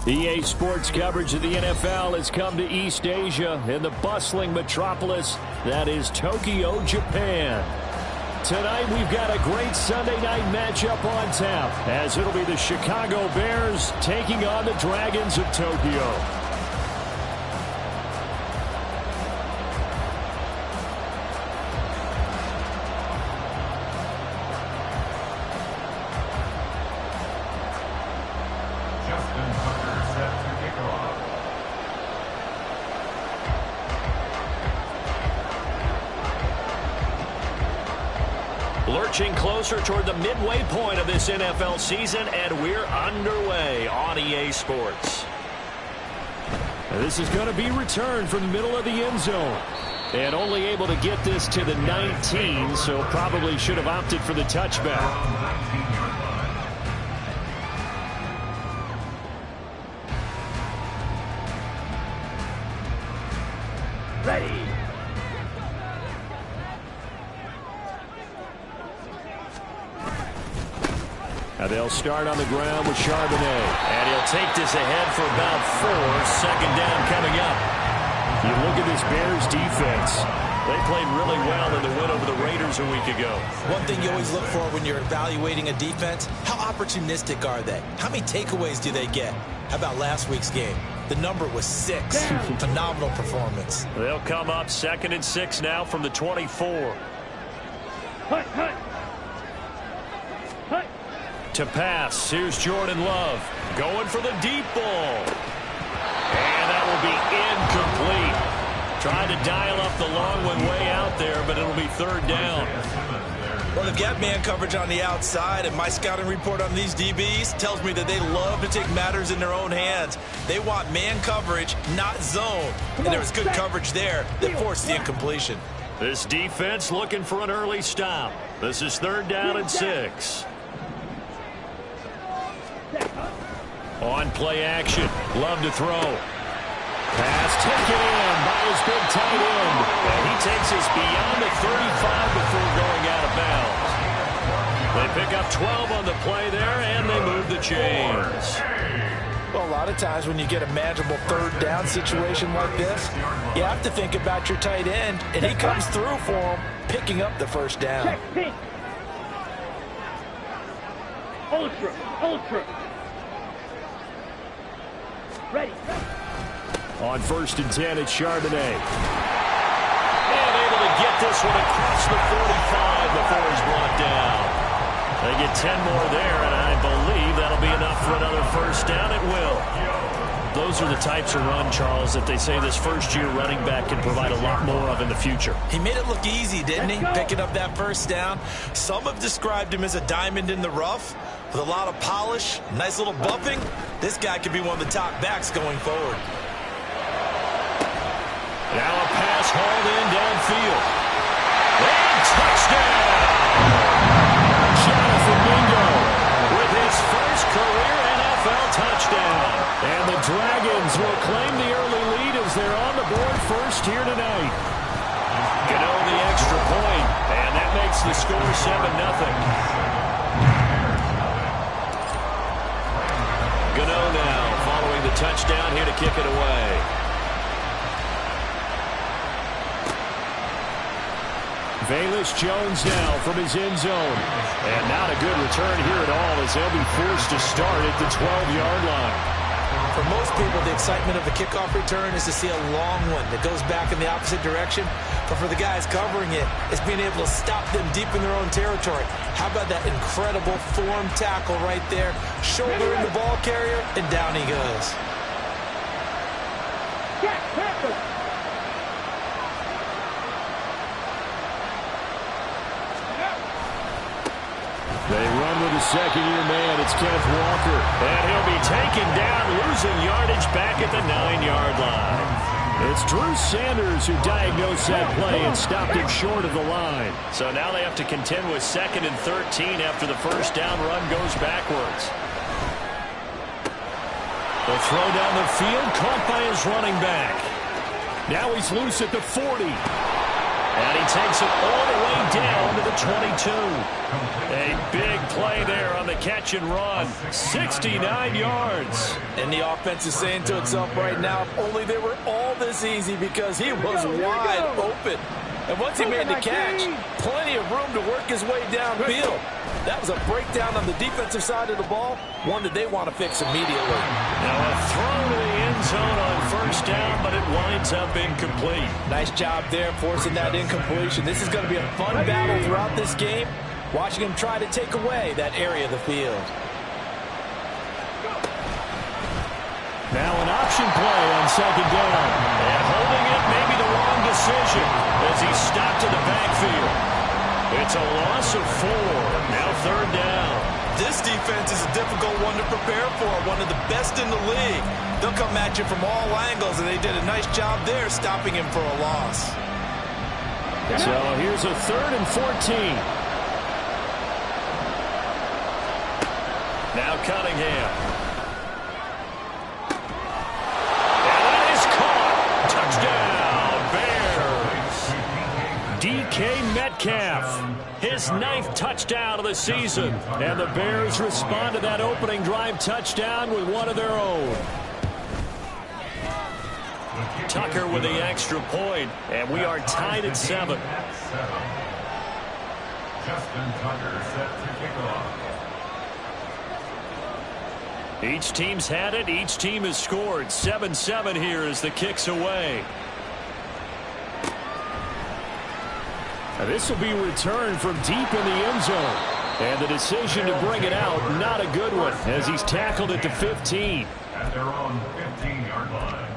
EA Sports coverage of the NFL has come to East Asia in the bustling metropolis that is Tokyo, Japan. Tonight we've got a great Sunday night matchup on tap as it'll be the Chicago Bears taking on the Dragons of Tokyo. Lurching closer toward the midway point of this NFL season, and we're underway on EA Sports. This is going to be returned from the middle of the end zone. And only able to get this to the 19, so probably should have opted for the touchback. Ready. Now they'll start on the ground with Charbonnet. And he'll take this ahead for about 4. Second down coming up. You look at this Bears defense. They played really well in the win over the Raiders a week ago. One thing you always look for when you're evaluating a defense, how opportunistic are they? How many takeaways do they get? How about last week's game? The number was 6. Phenomenal performance. They'll come up 2nd and 6 now from the 24. To pass, here's Jordan Love. Going for the deep ball. And that will be incomplete. Trying to dial up the long one way out there, but it'll be 3rd down. Well, they've got man coverage on the outside, and my scouting report on these DBs tells me that they love to take matters in their own hands. They want man coverage, not zone. And there was good coverage there that forced the incompletion. This defense looking for an early stop. This is 3rd down and 6. On play action. Love to throw. Pass taken in by his big tight end. And he takes us beyond the 35 before going out of bounds. They pick up 12 on the play there, and they move the chains. Well, a lot of times when you get a manageable 3rd down situation like this, you have to think about your tight end, and he comes through for him, picking up the 1st down. Ultra. Ready. On 1st and 10, it's Charbonnet. And able to get this one across the 45 before he's brought down. They get 10 more there, and I believe that'll be enough for another 1st down. It will. Those are the types of run, Charles, that they say this first-year running back can provide a lot more of in the future. He made it look easy, didn't he? Picking up that 1st down. Some have described him as a diamond in the rough with a lot of polish, nice little bumping. This guy could be one of the top backs going forward. Now a pass hauled in downfield. And touchdown! Jonathan Mingo with his first career NFL touchdown. And the Dragons will claim the early lead as they're on the board first here tonight. Gano the extra point, and that makes the score 7-0. Gano now following the touchdown here to kick it away. Velus Jones now from his end zone. And not a good return here at all as they'll be forced to start at the 12-yard line. For most people, the excitement of a kickoff return is to see a long one that goes back in the opposite direction. But for the guys covering it, it's being able to stop them deep in their own territory. How about that incredible form tackle right there? Shouldering the ball carrier, and down he goes. They run with a second-year man. It's Kenneth Walker. And he'll be taken down, losing yardage back at the 9-yard line. It's Drew Sanders who diagnosed that play and stopped him short of the line. So now they have to contend with 2nd and 13 after the 1st down run goes backwards. The throw down the field, caught by his running back. Now he's loose at the 40. And he he takes it all the way down to the 22. A big play there on the catch and run. 69 yards. And the offense is saying to itself right now, if only they were all this easy, because he was wide open. And once he made the catch, plenty of room to work his way downfield. That was a breakdown on the defensive side of the ball, one that they want to fix immediately. Now a throw to the end zone on first down, but it winds up incomplete. Nice job there forcing that incompletion. This is going to be a fun battle throughout this game, watching him try to take away that area of the field. Now an option play on second down. And holding it may be the wrong decision as he's stopped in the backfield. It's a loss of 4. Now third down. This defense is a difficult one to prepare for, one of the best in the league. They'll come at you from all angles, and they did a nice job there stopping him for a loss. So here's a 3rd and 14. Now Cunningham. DK Metcalf, his 9th touchdown of the season. And the Bears respond to that opening drive touchdown with one of their own. Tucker with the extra point, and we are tied at 7. Justin Tucker set to kick off. Each team's had it. Each team has scored. 7-7 here as the kick's away. This will be returned from deep in the end zone. And the decision to bring it out, not a good one, as he's tackled at the 15. At their own 15-yard line.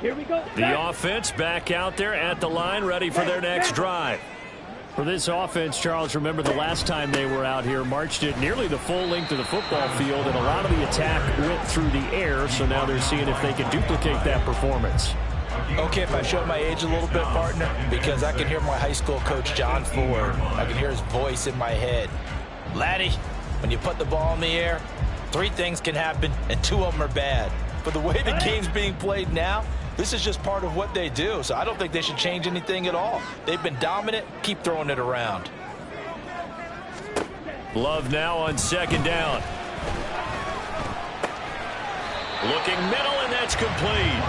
Here we go. The offense back out there at the line, ready for their next drive. For this offense, Charles, remember the last time they were out here, marched it nearly the full length of the football field, and a lot of the attack went through the air, so now they're seeing if they can duplicate that performance. Okay, if I show my age a little bit, partner, because I can hear my high school coach, John Ford. I can hear his voice in my head. Laddie, when you put the ball in the air, 3 things can happen, and 2 of them are bad. But the way the game's being played now, this is just part of what they do, so I don't think they should change anything at all. They've been dominant. Keep throwing it around. Love now on second down. Looking middle, and that's complete.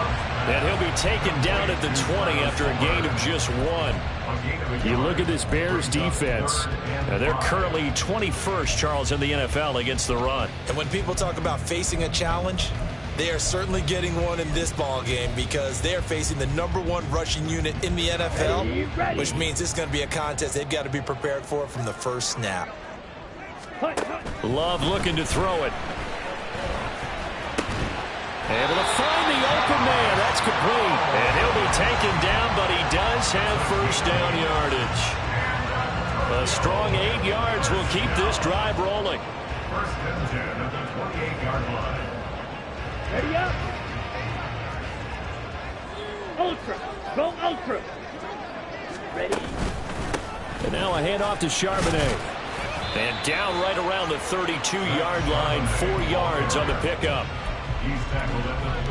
And he'll be taken down at the 20 after a gain of just 1. You look at this Bears defense. They're currently 21st, Charles, in the NFL against the run. And when people talk about facing a challenge, they are certainly getting one in this ball game, because they are facing the #1 rushing unit in the NFL, which means it's going to be a contest they've got to be prepared for from the first snap. Love looking to throw it. Able to find the open man. That's complete. And he'll be taken down, but he does have first down yardage. A strong 8 yards will keep this drive rolling. First and 10 at the 28-yard line. Ready up. Ultra. Go ultra. Ready. And now a handoff to Charbonnet. And down right around the 32-yard line, 4 yards on the pickup.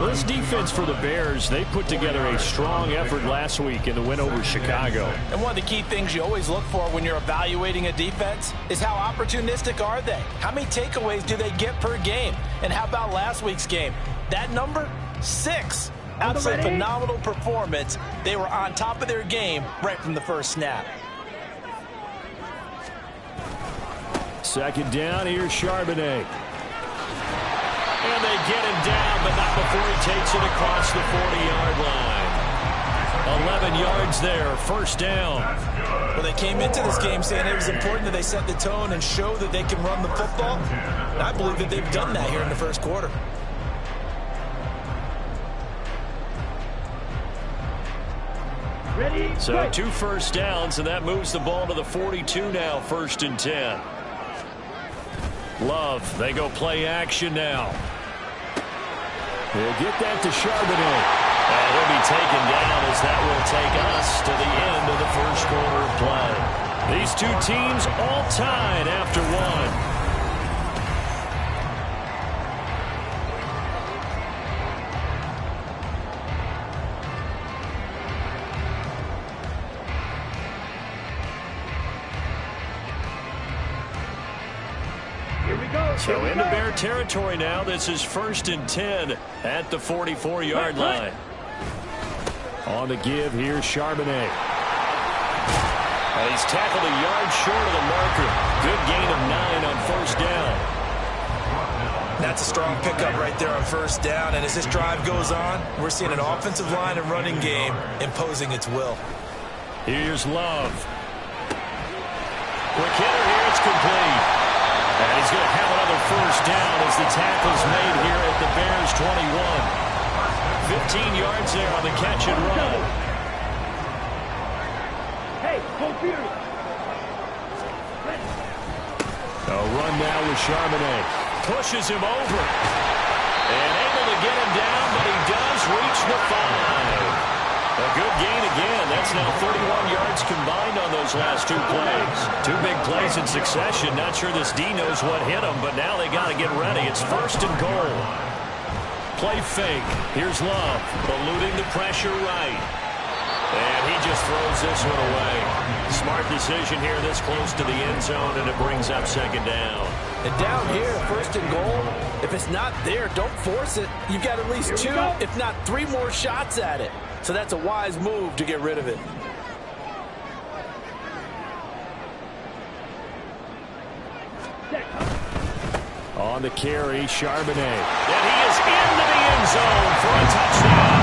Well, this defense for the Bears, they put together a strong effort last week in the win over Chicago. And one of the key things you always look for when you're evaluating a defense is how opportunistic are they? How many takeaways do they get per game? And how about last week's game? That number, 6. That's a phenomenal performance. They were on top of their game right from the first snap. Second down, here's Charbonnet. And they get him down, but not before he takes it across the 40-yard line. 11 yards there, first down. Well, they came into this game saying it was important that they set the tone and show that they can run the football. And I believe that they've done that here in the first quarter. Ready. So 2 first downs, and that moves the ball to the 42 now, first and 10. Love, they go play action now. They'll get that to Charbonnet. And he'll be taken down as that will take us to the end of the first quarter of play. These 2 teams all tied after 1. So into Bear territory now. This is 1st and 10 at the 44-yard line. On the give, here's Charbonnet. And he's tackled a yard short of the marker. Good gain of 9 on 1st down. That's a strong pickup right there on 1st down. And as this drive goes on, we're seeing an offensive line and running game imposing its will. Here's Love. Quick hitter here. It's complete. And he's going to have another 1st down as the tackle's made here at the Bears 21. 15 yards there on the catch and run. Hey, go Fury. A run now with Charbonnet. Pushes him over. And able to get him down, but he does reach the 5. A good gain again. That's now 31 yards combined on those last 2 plays. 2 big plays in succession. Not sure this D knows what hit him, but now they got to get ready. It's 1st and goal. Play fake. Here's Love. Eluding the pressure right. And he just throws this one away. Smart decision here this close to the end zone, and it brings up 2nd down. And down here, 1st and goal, if it's not there, don't force it. You've got at least 2, if not 3 more shots at it. So that's a wise move to get rid of it. On the carry, Charbonnet. And he is into the end zone for a touchdown.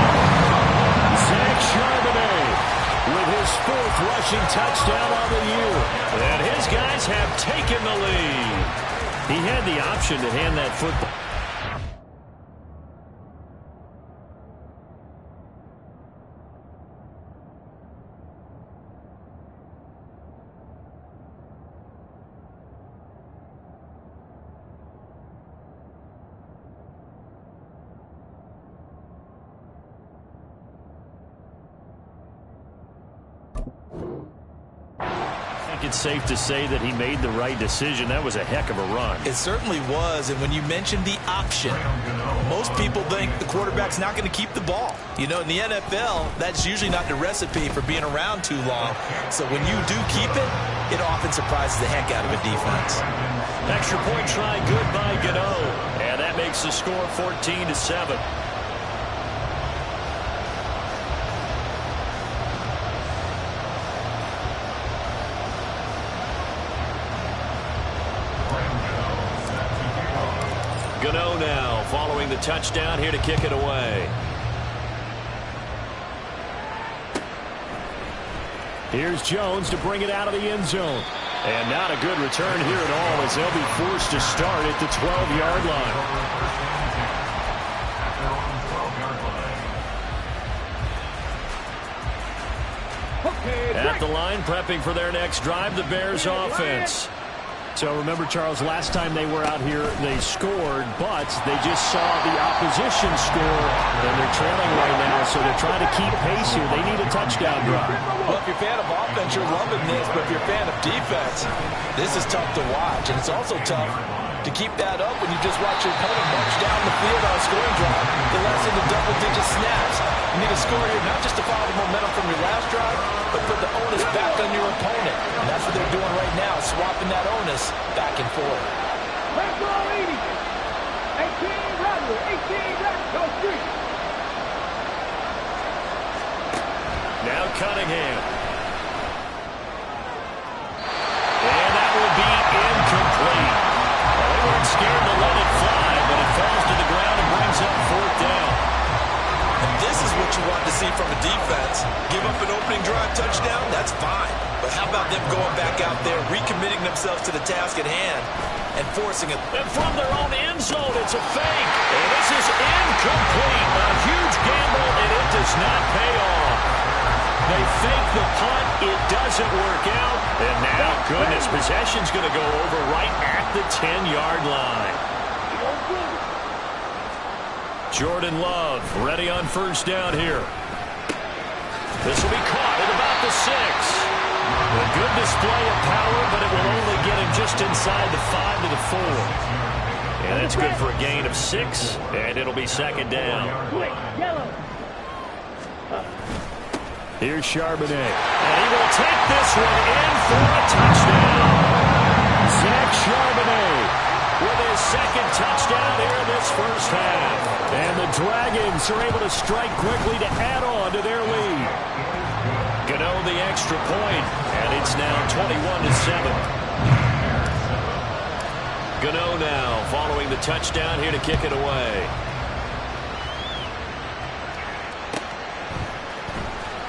Zach Charbonnet with his 4th rushing touchdown on the year. And his guys have taken the lead. He had the option to hand that football. It's safe to say that he made the right decision. That was a heck of a run. It certainly was, and when you mentioned the option, most people think the quarterback's not going to keep the ball. You know, in the NFL, that's usually not the recipe for being around too long. So when you do keep it, it often surprises the heck out of a defense. Extra point try good by Gano. And that makes the score 14-7. Gano now following the touchdown here to kick it away. Here's Jones to bring it out of the end zone. And not a good return here at all as they'll be forced to start at the 12-yard line. At the line, prepping for their next drive, the Bears offense. So remember, Charles, last time they were out here, they scored, but they just saw the opposition score, and they're trailing right now, so they're trying to keep pace here. They need a touchdown drive. Well, if you're a fan of offense, you're loving this, but if you're a fan of defense, this is tough to watch, and it's also tough to keep that up when you just watch your opponent march down the field on a scoring drive. The last into double-digit snaps. You need to score here not just to follow the momentum from your last drive, but put the onus back on your opponent. And that's what they're doing right now, swapping that onus back and forth. Let's go, 80. 18, Roger. 18, left. Go street. Now Cunningham. And that will be incomplete. Well, they weren't scared to let it fly, but it falls to the ground and brings up 4th down. And this is what you want to see from a defense. Give up an opening drive touchdown, that's fine. But how about them going back out there, recommitting themselves to the task at hand, and forcing it. And from their own end zone, it's a fake. And this is incomplete. A huge gamble, and it does not pay off. They fake the punt. It doesn't work out. And now, goodness, possession's going to go over right at the 10-yard line. Jordan Love ready on 1st down here. This will be caught at about the 6. A good display of power, but it will only get him just inside the 5 to the 4. And that's good for a gain of 6, and it'll be 2nd down. Here's Charbonnet. And he will take this one in for a touchdown. Zach Charbonnet with his second touchdown here in this first half. And the Dragons are able to strike quickly to add on to their lead. Gano the extra point, and it's now 21-7. Gano now following the touchdown here to kick it away.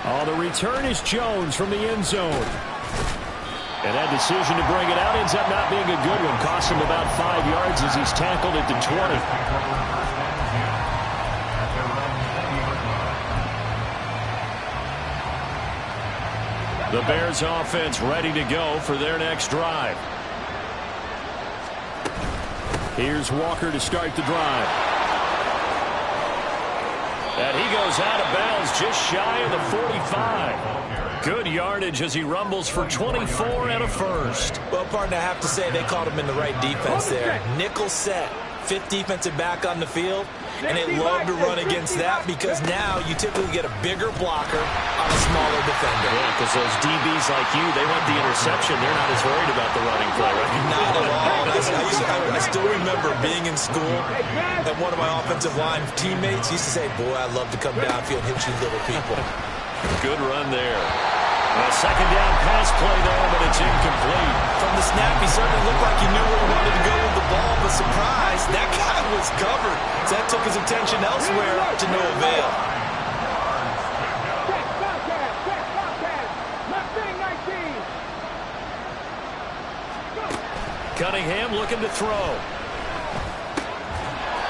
Oh, the return is Jones from the end zone. And that decision to bring it out ends up not being a good one. Cost him about 5 yards as he's tackled at the 20. The Bears offense ready to go for their next drive. Here's Walker to start the drive. And he goes out of bounds just shy of the 45. Good yardage as he rumbles for 24 and a first. Well, partner, I have to say they caught him in the right defense there. Nickel set, fifth defensive back on the field, and they love to run against that because now you typically get a bigger blocker on a smaller defender. Yeah, because those DBs like you, they want the interception. They're not as worried about the running play, right? Not at all. I still remember being in school, and one of my offensive line teammates used to say, boy, I love to come downfield and hit you little people. Good run there. A second down pass play there, but it's incomplete. From the snap, he certainly looked like he knew where he wanted to go with the ball, but surprise, that guy was covered. So that took his attention elsewhere to no avail. Cunningham looking to throw.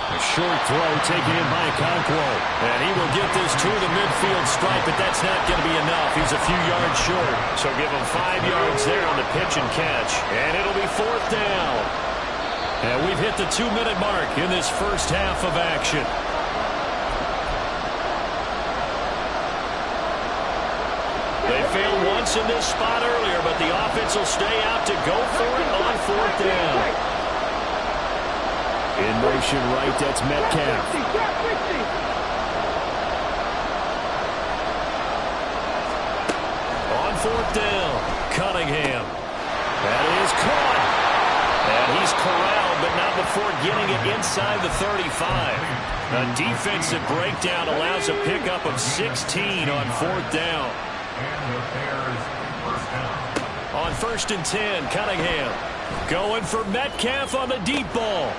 A short throw taken in by Okonkwo. And he will get this to the midfield stripe, but that's not going to be enough. He's a few yards short. So give him 5 yards there on the pitch and catch. And it'll be fourth down. And we've hit the 2-minute mark in this first half of action. They failed once in this spot earlier, but the offense will stay out to go for it on fourth down. In motion right, that's Metcalf. On fourth down, Cunningham. That is caught. And he's corralled, but not before getting it inside the 35. A defensive breakdown allows a pickup of 16 on fourth down. On first and 10, Cunningham going for Metcalf on the deep ball.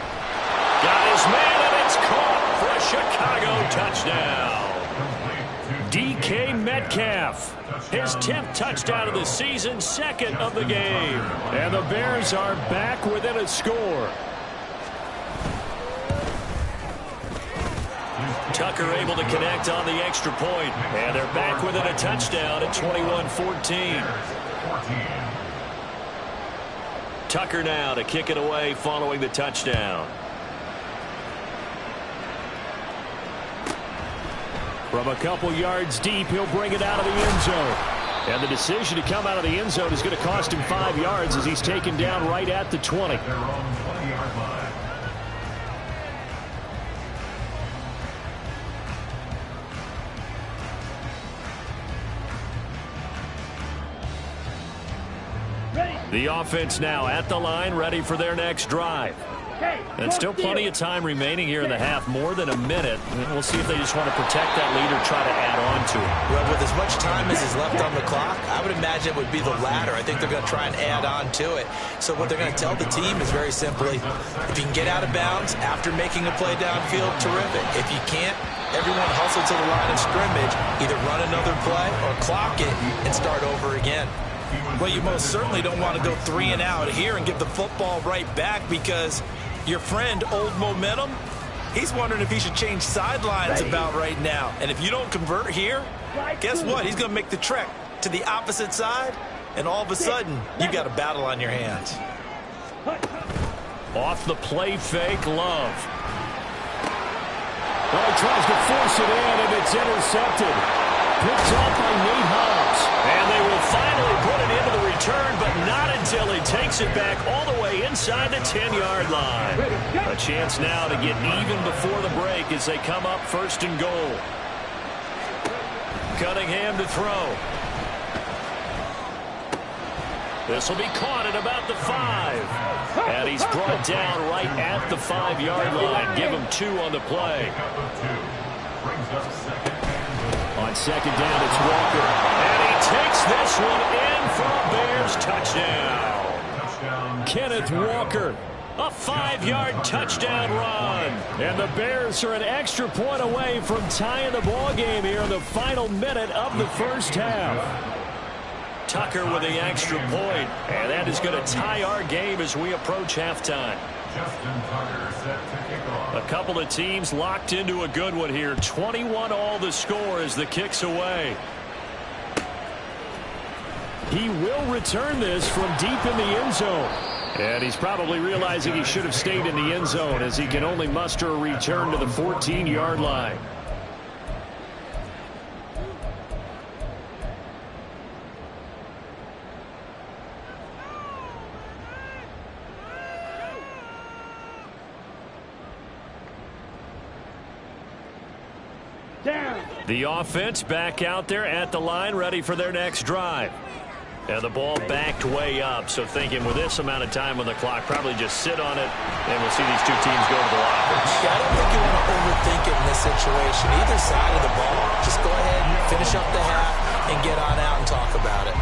Got his man, and it's caught for a Chicago touchdown. DK Metcalf, his 10th touchdown of the season, second of the game. And the Bears are back within a score. Tucker able to connect on the extra point. And they're back within a touchdown at 21-14. Tucker now to kick it away following the touchdown. From a couple yards deep, he'll bring it out of the end zone. And the decision to come out of the end zone is going to cost him 5 yards as he's taken down right at the 20. The offense now at the line, ready for their next drive. And still plenty of time remaining here in the half, more than a minute. We'll see if they just want to protect that lead or try to add on to it. Well, with as much time as is left on the clock, I would imagine it would be the latter. I think they're going to try and add on to it. So what they're going to tell the team is very simply, if you can get out of bounds after making a play downfield, terrific. If you can't, everyone hustle to the line of scrimmage, either run another play or clock it and start over again. Well, you most certainly don't want to go 3 and out here and give the football right back because your friend, Old Momentum, he's wondering if he should change sidelines about right now. And if you don't convert here, guess what? He's going to make the trek to the opposite side, and all of a sudden, you've got a battle on your hands. Off the play fake, Love. Well, he tries to force it in, and it's intercepted. Picked off by Nate Hobbs. And they will finally put it into the return, but not until he takes it back all the way inside the 10-yard line. A chance now to get even before the break as they come up first and goal. Cunningham to throw. This will be caught at about the 5. And he's brought down right at the 5-yard line. Give him 2 on the play. On second down, it's Walker. And he takes this one in for a Bears touchdown. Kenneth Walker. A 5-yard touchdown run. And the Bears are an extra point away from tying the ball game here in the final minute of the first half. Tucker with the extra point. And that is going to tie our game as we approach halftime. A couple of teams locked into a good one here. 21-all the score as the kick's away. He will return this from deep in the end zone. And he's probably realizing he should have stayed in the end zone as he can only muster a return to the 14-yard line. The offense back out there at the line, ready for their next drive. And the ball backed way up, so thinking with this amount of time on the clock, probably just sit on it, and we'll see these two teams go to the lockers. Yeah, I don't think you want to overthink it in this situation. Either side of the ball, just go ahead and finish up the half and get on out and talk about it.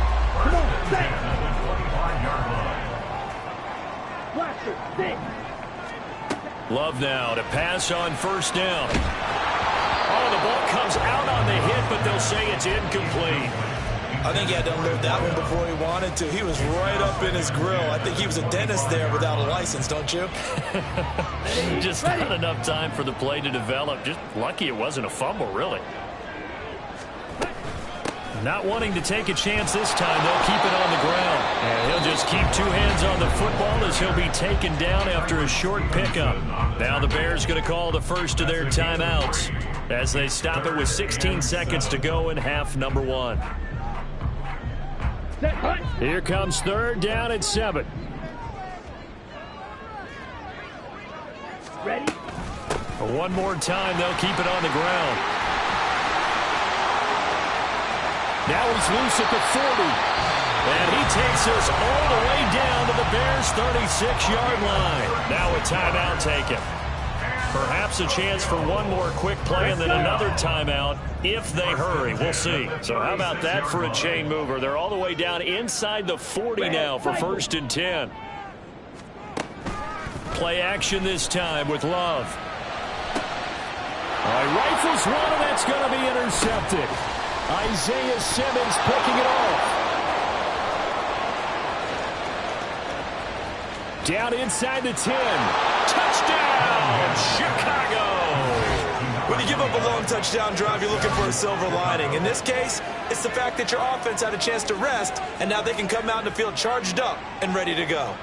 Come on, stay. Love now to pass on first down. Oh, the ball comes out on the hit, but they'll say it's incomplete. I think he had to unload that one before he wanted to. He was right up in his grill. I think he was a dentist there without a license, don't you? Just not enough time for the play to develop. Just lucky it wasn't a fumble, really. Not wanting to take a chance this time, they'll keep it on the ground. And he'll just keep 2 hands on the football as he'll be taken down after a short pickup. Now the Bears going to call the first of their timeouts as they stop it with 16 seconds to go in half number 1. Here comes third down at 7. Ready? One more time, they'll keep it on the ground. Now he's loose at the 40. And he takes us all the way down to the Bears' 36-yard line. Now a timeout taken. Perhaps a chance for one more quick play and then another timeout if they hurry. We'll see. So how about that for a chain mover? They're all the way down inside the 40 now for 1st and 10. Play action this time with Love. All right, rifles one, and that's going to be intercepted. Isaiah Simmons picking it off. Down inside the 10. Touchdown, Chicago. When you give up a long touchdown drive, you're looking for a silver lining. In this case, it's the fact that your offense had a chance to rest, and now they can come out in the field charged up and ready to go.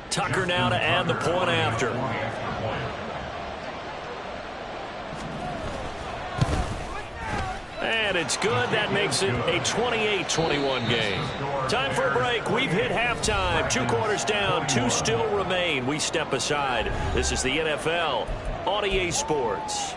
Tucker now to add the point after. And it's good. That makes it a 28-21 game. Time for a break. We've hit halftime. 2 quarters down. 2 still remain. We step aside. This is the NFL on EA Sports.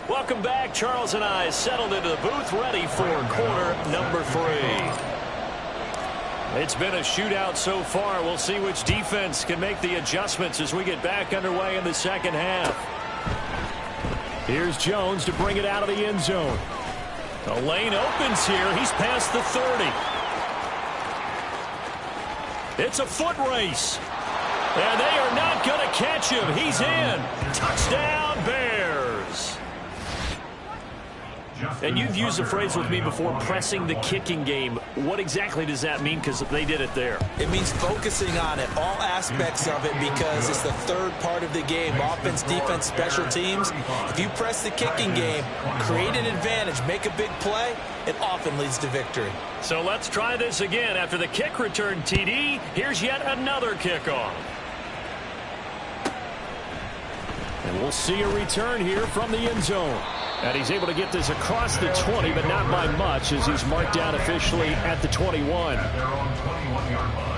Welcome back. Charles and I settled into the booth, ready for quarter number 3. It's been a shootout so far. We'll see which defense can make the adjustments as we get back underway in the second half. Here's Jones to bring it out of the end zone. The lane opens here. He's past the 30. It's a foot race. And they are not going to catch him. He's in. Touchdown, Bears. And you've used the phrase with me before, pressing the kicking game. What exactly does that mean? Because they did it there. It means focusing on it, all aspects of it, because it's the third part of the game. Offense, defense, special teams. If you press the kicking game, create an advantage, make a big play, it often leads to victory. So let's try this again. After the kick return TD, here's yet another kickoff. And We'll see a return here from the end zone. And he's able to get this across the 20, but not by much, as he's marked down officially at the 21. At their own 21-yard line.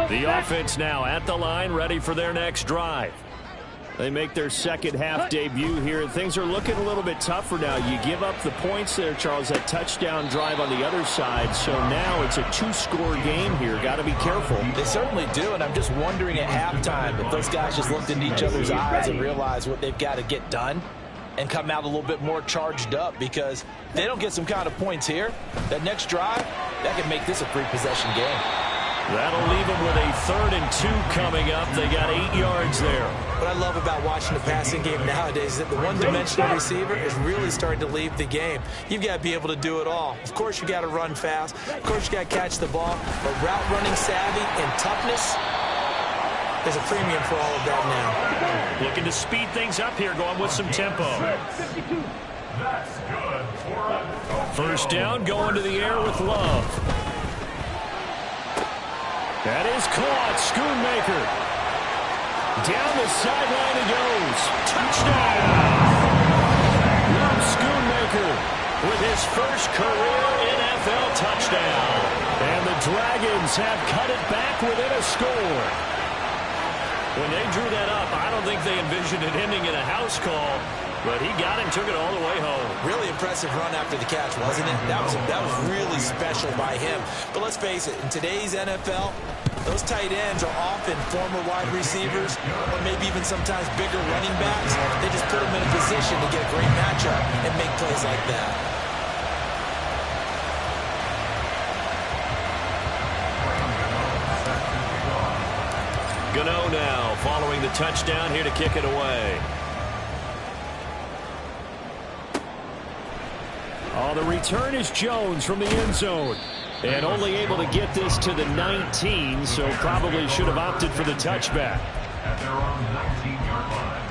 The offense now at the line, ready for their next drive. They make their second half debut here. Things are looking a little bit tougher now. You give up the points there, Charles, that touchdown drive on the other side. So now it's a two-score game here. Got to be careful. They certainly do, and I'm just wondering at halftime if those guys just looked into each other's eyes and realized what they've got to get done and come out a little bit more charged up, because if they don't get some kind of points here, that next drive, that could make this a three-possession game. That'll leave them with a 3rd and 2 coming up. They got 8 yards there. What I love about watching the passing game nowadays is that the one-dimensional receiver is really starting to leave the game. You've got to be able to do it all. Of course, you got to run fast. Of course, you got to catch the ball. But route running savvy and toughness, there's a premium for all of that now. Looking to speed things up here, going with some tempo. 52. That's good for a First down, going to the air with Love. That is caught. Schoonmaker. Down the sideline he goes. Touchdown! Rob Schoonmaker with his first career NFL touchdown. And the Dragons have cut it back within a score. When they drew that up, I don't think they envisioned it ending in a house call, but he got it and took it all the way home. Really impressive run after the catch, wasn't it? That was really special by him. But let's face it, in today's NFL, those tight ends are often former wide receivers or maybe even sometimes bigger running backs. They just put them in a position to get a great matchup and make plays like that. Gano now following the touchdown here to kick it away. Oh, the return is Jones from the end zone. And only able to get this to the 19, so probably should have opted for the touchback. At their own 19-yard line.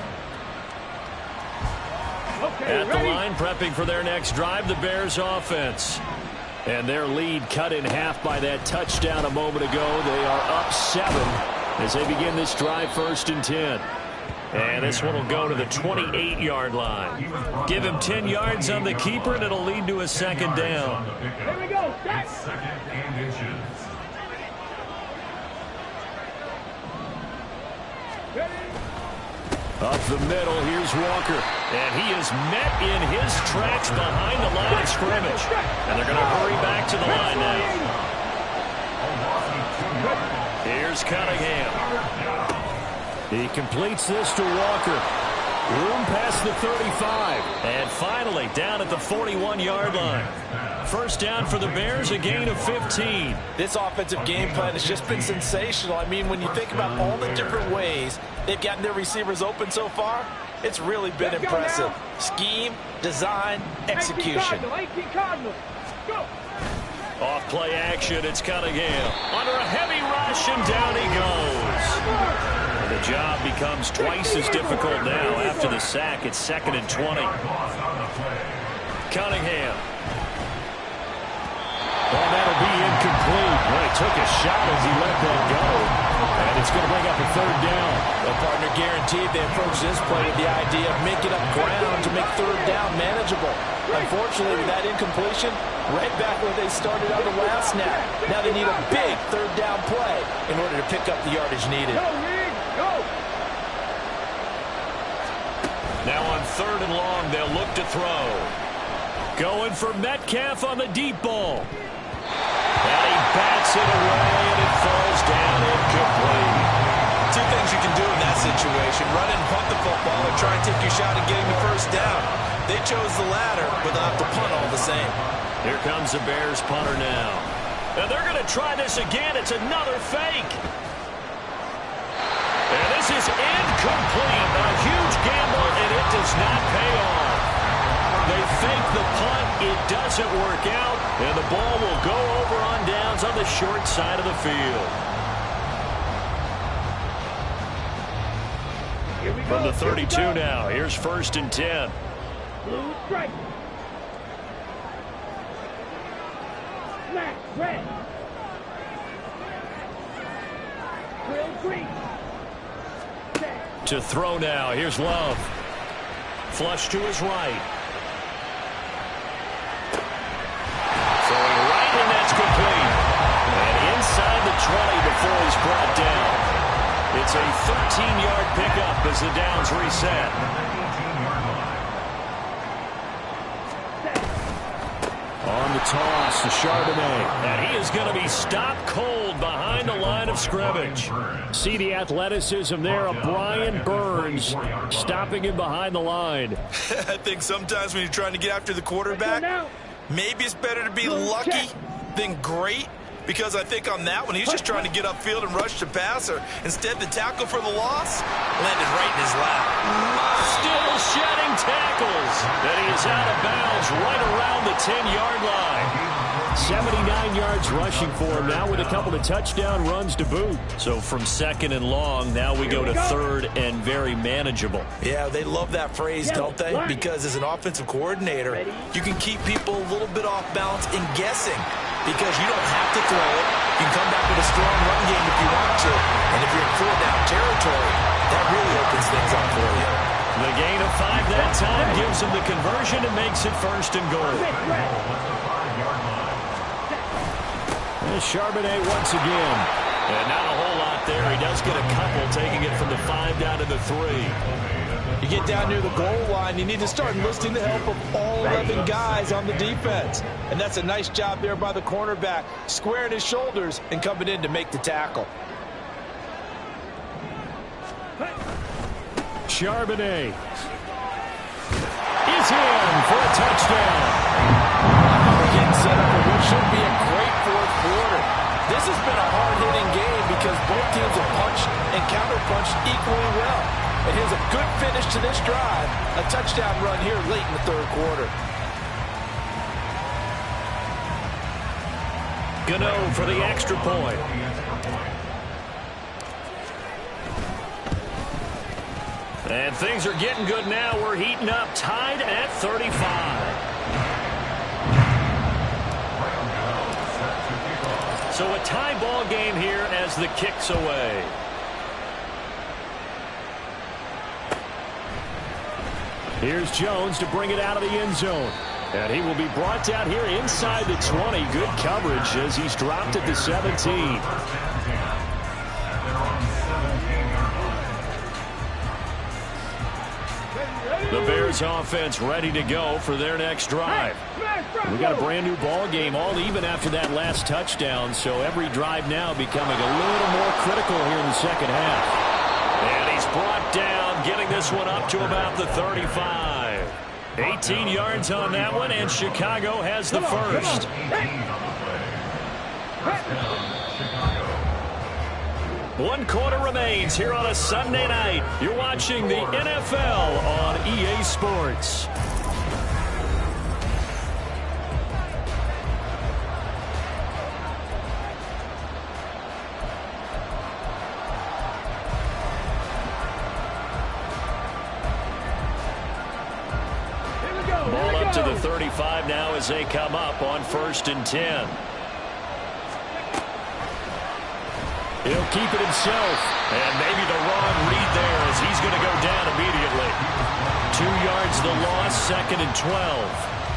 Okay, At the ready? line, prepping for their next drive, the Bears offense. And their lead cut in half by that touchdown a moment ago. They are up 7 as they begin this drive, 1st and 10. And this one will go to the 28-yard line. Give him 10 yards on the keeper, and it'll lead to a second down. Here we go. Set. It's 2nd and inches. Ready? Up the middle, here's Walker. And he is met in his tracks behind the line of scrimmage. And they're going to hurry back to the line now. Here's Cunningham. He completes this to Walker. Room past the 35. And finally down at the 41-yard line. First down for the Bears, a gain of 15. This offensive game plan has just been sensational. I mean, when you think about all the different ways they've gotten their receivers open so far, it's really been impressive. Scheme, design, execution. 18 Cardinals. Go. Off play action, it's Cunningham. Under a heavy rush, and down he goes. The job becomes twice as difficult now after the sack. It's 2nd and 20. Cunningham. Well, that'll be incomplete. Well, he took a shot as he let that go. And it's going to bring up a 3rd down. The partner guaranteed they approach this play with the idea of making up ground to make 3rd down manageable. Unfortunately, with that incompletion, right back where they started on the last snap. Now they need a big 3rd down play in order to pick up the yardage needed. Go, Reed. Go. Now on 3rd and long, they'll look to throw. Going for Metcalf on the deep ball. And he bats it away, and it falls down incomplete. Two things you can do in that situation: run and punt the football, or try and take your shot at getting the first down. They chose the latter, but they'll have to punt all the same. Here comes the Bears punter now. And they're going to try this again. It's another fake. And this is incomplete. A huge gamble, and it does not pay off. They fake the punt. It doesn't work out, and the ball will go over on downs on the short side of the field. Here we From the 32 now, here's 1st and 10. Blue strike. Black, red. Grill green. Set. To throw now, here's Love. Flush to his right. Throwing right, and that's complete. And inside the 20 before he's brought down. It's a 13-yard pickup as the downs reset. On the toss to Charbonnet. And he is going to be stopped cold behind the line of scrimmage. See the athleticism there of Brian Burns stopping him behind the line. I think sometimes when you're trying to get after the quarterback, maybe it's better to be lucky than great. Because I think on that one, he's just trying to get upfield and rush the passer. Instead, the tackle for the loss landed right in his lap. Still shedding tackles. And he is out of bounds right around the 10-yard line. 79 yards rushing for him now with a couple of touchdown runs to boot. So from 2nd and long, now we go to 3rd and very manageable. Yeah, they love that phrase, don't they? Because as an offensive coordinator, you can keep people a little bit off balance and guessing. Because you don't have to throw it. You can come back with a strong run game if you want to. And if you're in 4-down territory, that really opens things up for you. The gain of 5 that time gives him the conversion and makes it 1st and goal. There's Charbonnet once again. And not a whole lot there. He does get a couple, taking it from the 5 down to the 3. You get down near the goal line, you need to start enlisting the help of all 11 guys on the defense. And that's a nice job there by the cornerback, squaring his shoulders and coming in to make the tackle. Charbonnet is in for a touchdown. We're getting set up for what should be a great 4th quarter. This has been a hard-hitting game because both teams have punched and counter-punched equally well. And here's a good finish to this drive. A touchdown run here late in the 3rd quarter. Gano for the extra point. And things are getting good now. We're heating up, tied at 35. So a tie ball game here as the kick's away. Here's Jones to bring it out of the end zone. And he will be brought down here inside the 20. Good coverage as he's dropped at the 17. The Bears offense ready to go for their next drive. We got a brand new ball game, all even after that last touchdown. So every drive now becoming a little more critical here in the 2nd half. And he's brought down, getting this one up to about the 35. 18 yards on that one, and Chicago has the first. 1 quarter remains here on a Sunday night. You're watching the NFL on EA Sports. Ball up to the 35 now as they come up on 1st and 10. He'll keep it himself. And maybe the wrong read there as he's going to go down immediately. 2 yards the loss, 2nd and 12.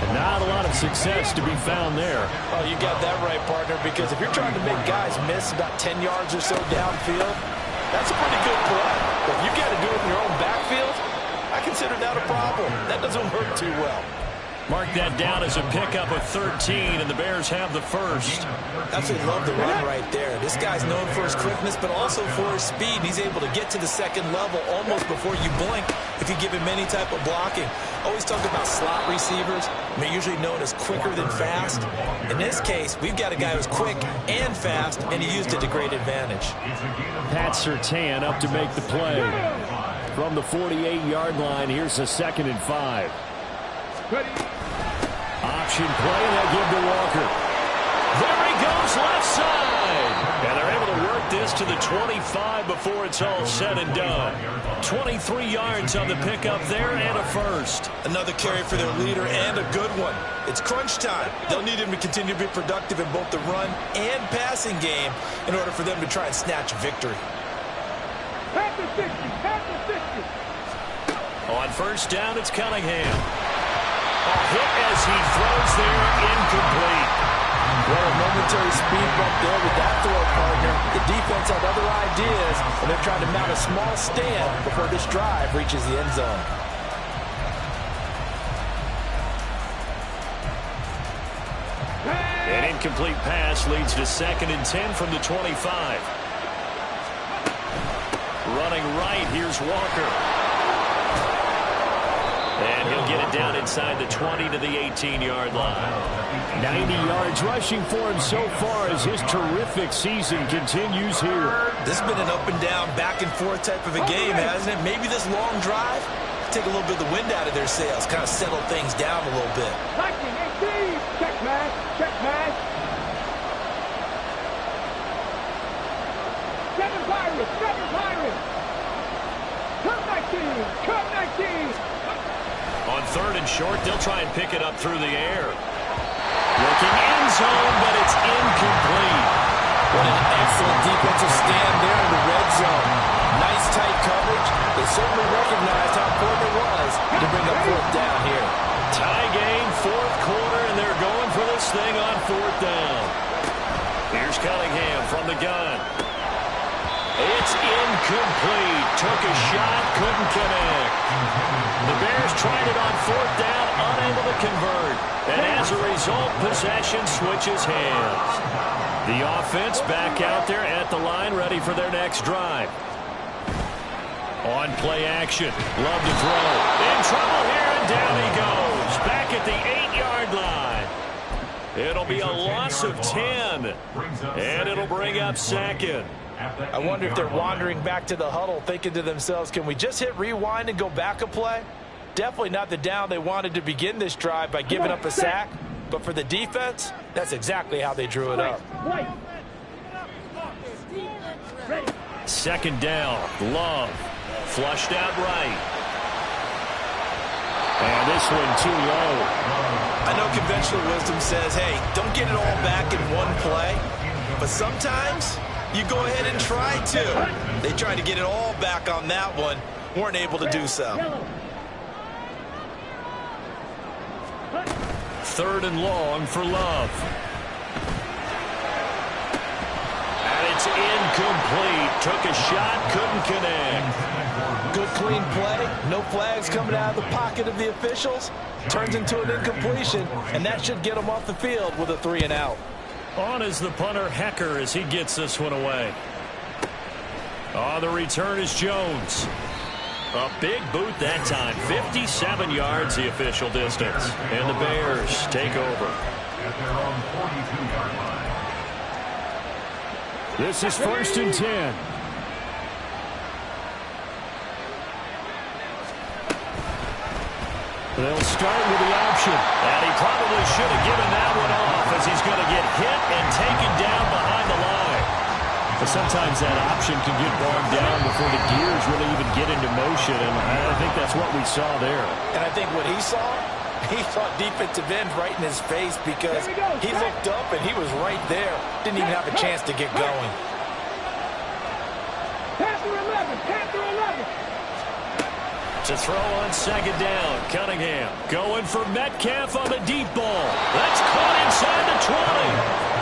And not a lot of success to be found there. Oh, you got that right, partner, because if you're trying to make guys miss about 10 yards or so downfield, that's a pretty good play. But if you got to do it in your own backfield, I consider that a problem. That doesn't work too well. Mark that down as a pickup of 13, and the Bears have the first. Absolutely love the run right there. This guy's known for his quickness, but also for his speed. He's able to get to the 2nd level almost before you blink if you give him any type of blocking. Always talk about slot receivers. They're usually known as quicker than fast. In this case, we've got a guy who's quick and fast, and he used it to great advantage. Pat Surtain up to make the play. From the 48-yard line, here's a 2nd and 5. Option play, and they'll give to Walker. There he goes, left side. And they're able to work take this to the 25 before it's all said and done. 23 yards on the pickup there and a first. Another carry for their leader and a good one. It's crunch time. They'll need him to continue to be productive in both the run and passing game in order for them to try and snatch a victory. Past the 60, past the 60. On first down, it's Cunningham. A hit as he throws there, incomplete. Well, a momentary speed bump there with that throw partner. The defense had other ideas, and they're trying to mount a small stand before this drive reaches the end zone. An incomplete pass leads to 2nd and 10 from the 25. Running right, here's Walker. And he'll get it down inside the 20 to the 18-yard line. 90 yards rushing for him so far as his terrific season continues here. This has been an up and down, back and forth type of a game, hasn't it? Maybe this long drive take a little bit of the wind out of their sails, kind of settle things down a little bit. 1918, check pass, check pass. 7 Pirates, 7 Pirates. Come 19, come 19. On 3rd and short, they'll try and pick it up through the air. Looking end zone, but it's incomplete. What an excellent defensive stand there in the red zone. Nice tight coverage. They certainly recognized how important it was to bring up 4th down here. Tie game, 4th quarter, and they're going for this thing on 4th down. Here's Cunningham from the gun. It's incomplete. Took a shot, couldn't connect. The Bears tried it on 4th down, unable to convert. And as a result, possession switches hands. The offense back out there at the line, ready for their next drive. On play action. Love to throw. In trouble here, and down he goes. Back at the 8-yard line. It'll be a loss of 10. And it'll bring up 2nd. I wonder if they're wandering back to the huddle thinking to themselves, can we just hit rewind and go back a play? Definitely not the down they wanted to begin this drive by giving up a sack. But for the defense, that's exactly how they drew it up. 2nd down. Love. Flushed out right. And this one too low. I know conventional wisdom says, hey, don't get it all back in one play. But sometimes you go ahead and try to. They tried to get it all back on that one. Weren't able to do so. 3rd and long for Love. And it's incomplete. Took a shot, couldn't connect. Good clean play. No flags coming out of the pocket of the officials. Turns into an incompletion, and that should get them off the field with a 3 and out. On is the punter, Hecker, as he gets this one away. On the return is Jones. A big boot that time. 57 yards the official distance. And the Bears take over. At their own 42-yard line. This is 1st and 10. They'll start with the option. And he probably should have given that one off as he's going to get hit and taken down behind the line. But sometimes that option can get bogged down before the gears really even get into motion, and I think that's what we saw there. And I think what he saw defensive end right in his face because he looked up and he was right there. Didn't even have a chance to get going. Panther 11, Panther 11. To throw on 2nd down, Cunningham going for Metcalf on the deep ball. That's caught inside the 20.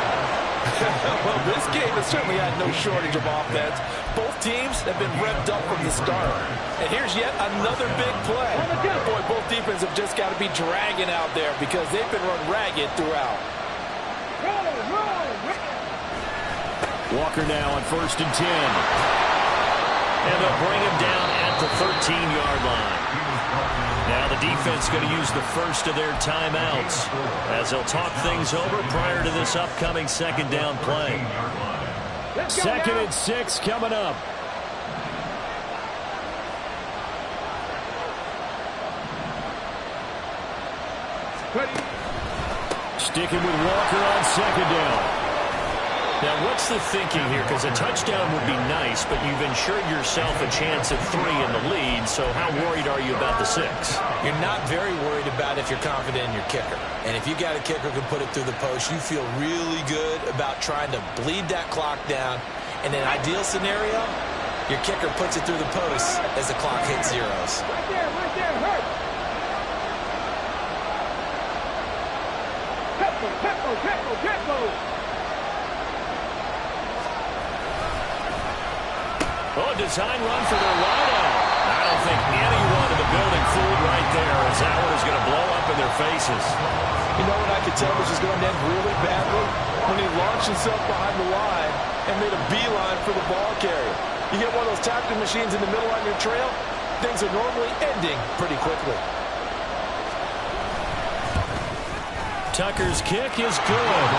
Well, this game has certainly had no shortage of offense. Both teams have been revved up from the start. And here's yet another big play. Boy, both defenses have just got to be dragging out there because they've been run ragged throughout. Walker now on 1st and 10. And they'll bring him down at the 13-yard line. Now the defense going to use the first of their timeouts as they'll talk things over prior to this upcoming 2nd down play. 2nd and 6 coming up. Sticking with Walker on 2nd down. Now, what's the thinking here? Because a touchdown would be nice, but you've ensured yourself a chance at 3 in the lead, so how worried are you about the 6? You're not very worried about if you're confident in your kicker. And if you got a kicker who can put it through the post, you feel really good about trying to bleed that clock down. In an ideal scenario, your kicker puts it through the post as the clock hits zeros. Right there, hurt. Tempo. Oh, design run for their wideout. I don't think anyone in the building fooled right there, as that one is going to blow up in their faces. You know what I could tell this is going to end really badly? When he launched himself behind the line and made a beeline for the ball carrier. You get one of those tackling machines in the middle on your trail, things are normally ending pretty quickly. Tucker's kick is good.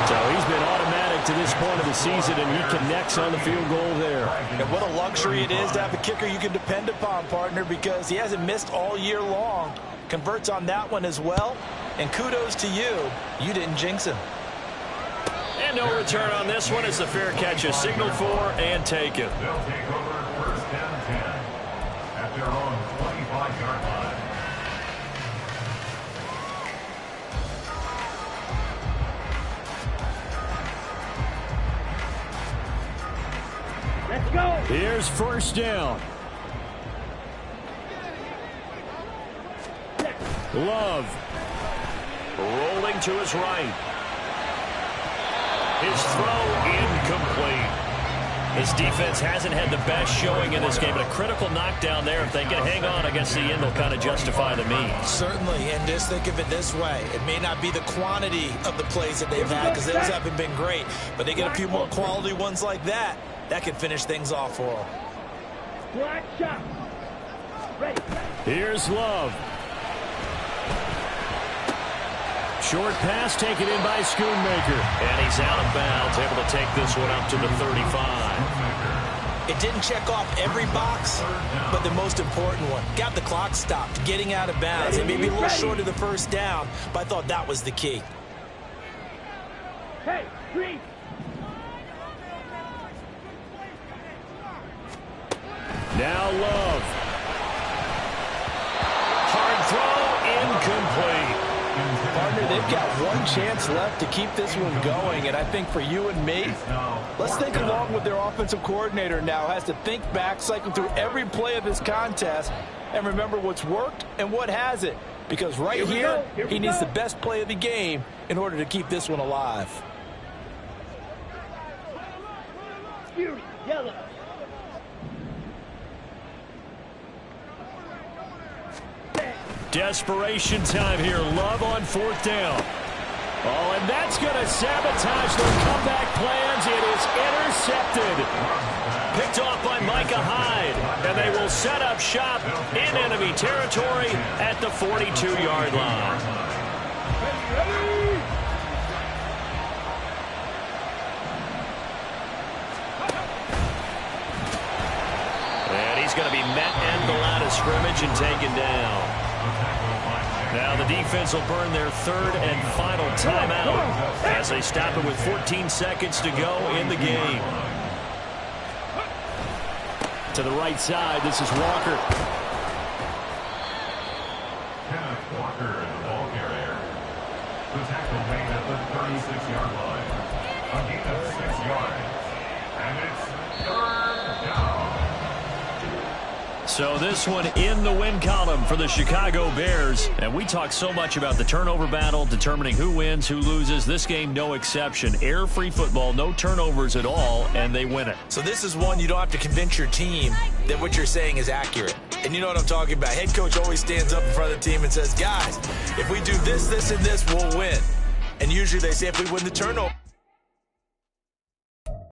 So he's been automatic to this point of the season, and he connects on the field goal there. And what a luxury it is to have a kicker you can depend upon, partner, because he hasn't missed all year long. Converts on that one as well. And kudos to you. You didn't jinx him. And no return on this one as the fair catch is signaled for and taken. They'll take over first and 10 at their own 25-yard line. Let's go. Here's first down. Love. Rolling to his right. His throw incomplete. His defense hasn't had the best showing in this game, but a critical knockdown there. If they can hang on, I guess the end will kind of justify the means. Certainly, and just think of it this way. It may not be the quantity of the plays that they've had because those haven't been great, but they get a few more quality ones like that. That can finish things off for them. Black shot. Ready. Here's Love. Short pass taken in by Schoonmaker. And he's out of bounds, able to take this one up to the 35. It didn't check off every box, but the most important one. Got the clock stopped, getting out of bounds. It may be a little short of the first down, but I thought that was the key. Hey, three. Now Love. Hard throw, incomplete. Partner, they've got one chance left to keep this one going, and I think for you and me, let's think along with their offensive coordinator now. Has to think back, cycle through every play of this contest, and remember what's worked and what hasn't. Because right here he needs the best play of the game in order to keep this one alive. Fury, yellow. Desperation time here. Love on fourth down. Oh, and that's going to sabotage their comeback plans. It is intercepted. Picked off by Micah Hyde. And they will set up shop in enemy territory at the 42-yard line. And he's going to be met at the line of scrimmage and taken down. Now the defense will burn their third and final timeout as they stop it with 14 seconds to go in the game. To the right side, this is Walker. Kenneth Walker, the ball carrier. The tackle made at the 36-yard line. A gain of 6 yards. And it's third down. So this one in the win column for the Chicago Bears. And we talk so much about the turnover battle, determining who wins, who loses. This game, no exception. Air-free football, no turnovers at all, and they win it. So this is one you don't have to convince your team that what you're saying is accurate. And you know what I'm talking about. Head coach always stands up in front of the team and says, guys, if we do this, this, and this, we'll win. And usually they say if we win the turnover.